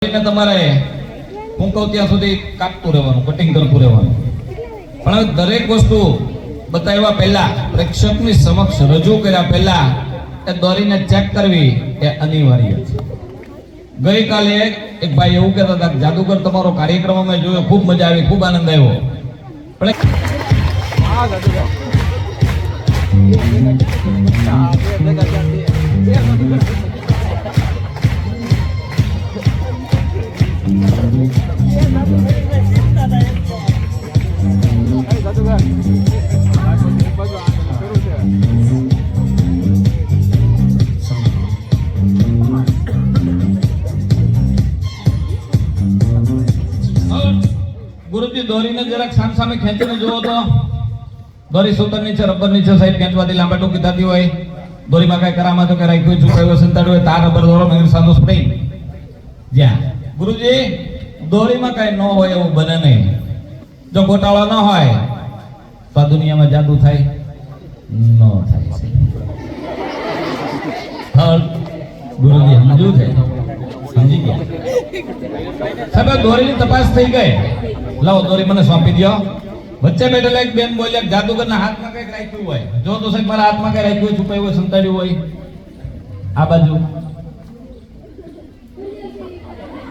તમારે ફૂંકવ ત્યાં સુધી કાપતું રહેવાનું, કટિંગ કરતું રહેવાનું. પણ હવે દરેક વસ્તુ બતાવ્યા પહેલા, પ્રેક્ષકની સમક્ષ રજૂ કર્યા પહેલા એ દોરીને ચેક કરવી એ અનિવાર્ય છે. ગઈકાલે એક ભાઈ એવું કહેતા હતા, જાદુગર તમારો કાર્યક્રમ અમે જોયો, ખૂબ મજા આવી, ખૂબ આનંદ આવ્યો. પણ ગુરુજી દોરીને જરાક સામે ખેંચીને જુઓ તો દોરી સૂતરની છે, રબરની છે, સાઈડ ખેંચવાથી લાંબા ટૂંકી થતી હોય. દોરીમાં કઈ કરામાં તો કે રાખ્યું છુપાયું સંતાડ્યું હોય, તાર રબર દોરો મેં સાંધો સ્પ્રિંગ જ્યાં ગુરુજી દોરીમાં કઈ ન હોય એવું બને નહીં. જો ગોટાળો ન હોય તો આ દુનિયામાં જાદુ થાય ન થાય. ગુરુજી સમજ્યું છે, સમજી ગયા સાહેબ. દોરીની તપાસ થઈ ગઈ, લાવો દોરી મને સોંપી દો. વચ્ચે બેઠેલા એક બેન બોલ્યા, જાદુગરના હાથમાં કઈક રાખ્યું હોય. જો તો સાહેબ મારા હાથમાં કઈ રાખ્યું હોય, છુપાયું હોય, સંતાડ્યું હોય. આ બાજુ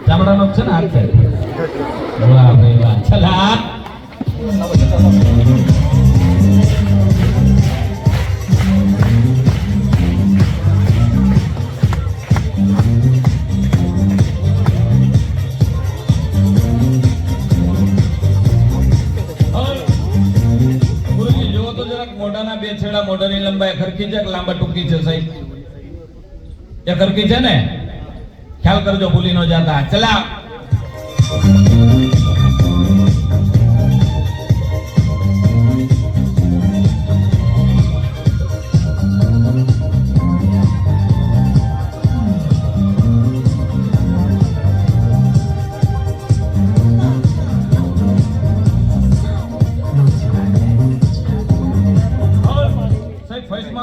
ચામડાનો છે ને હાથ છે. વાહ ભાઈ વાહ, ચલા મોઢાના બે છેડા, મોઢાની લંબાઈ ખરખી છે કે લાંબા ટૂંકી છે સાહેબ? એ ખરખી છે ને? ખ્યાલ કરજો, ભૂલી ન જાતા. ચલા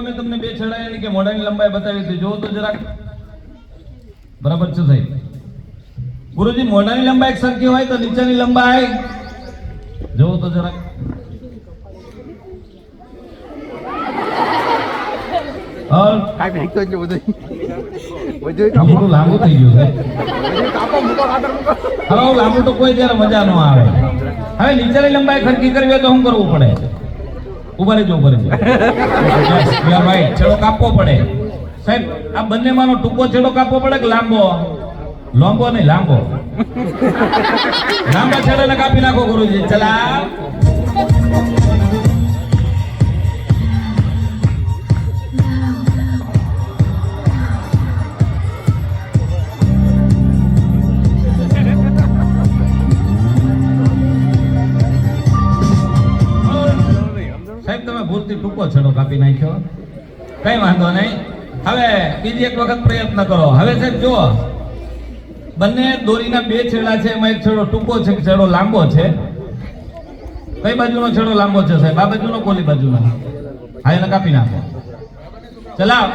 મેં તમને બે છેડા એની કે મોઢાની લંબાઈ બતાવી હતી, જો તો જરાક બરાબર છે સાહેબ? ગુરુજી મોઢાની લંબાઈ એક સરખી હોય તો નીચેની લંબાઈ જો તો જરાક. લાંબુ થઈ ગયું છે. હવે લાંબુ તો કોઈ જયારે મજા ન આવે. હવે નીચેની લંબાઈ ખરખી કરવી હોય તો શું કરવું પડે? ઉભા રહેજો, ઉભા રહેજો ભાઈ. છેડો કાપવો પડે સાહેબ. આ બંનેમાંનો ટૂંકો છેડો કાપવો પડે કે લાંબો? લાંબો નહીં, લાંબો. લાંબા છેડાને કાપી નાખો ગુરુજી. ચલા ટૂંકો છેડો કાપી નાખ્યો, કઈ વાંધો નહીં. હવે બીજી એક વખત પ્રયત્ન કરો. હવે સાહેબ જુઓ, બંને દોરીના બે છેડા છે, એમાં એક છેડો ટૂંકો છે, એક છેડો લાંબો છે. કઈ બાજુનો છેડો લાંબો છે સાહેબ? આ બાજુનો, કોલી બાજુનો? હા, એને કાપી નાખો. ચલાવ.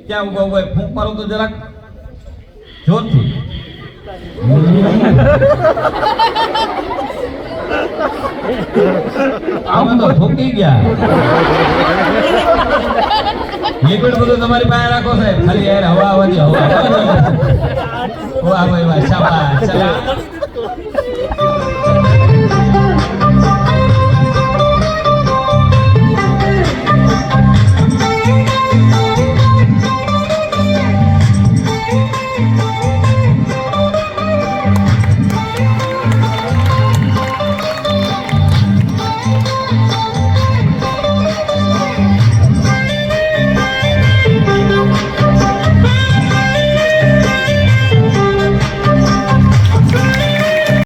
ક્યાં ઉભા હોય? ફૂંક મારો તો જરાક જોરથી. આમ તો ઠોકી ગયા. લિક્વિડ બધું તમારી પાસે રાખો સાહેબ, ખાલી યાર હવા આવવા દે, હવા. વાહ ભાઈ વાહ, શાબાશ. ચાલો.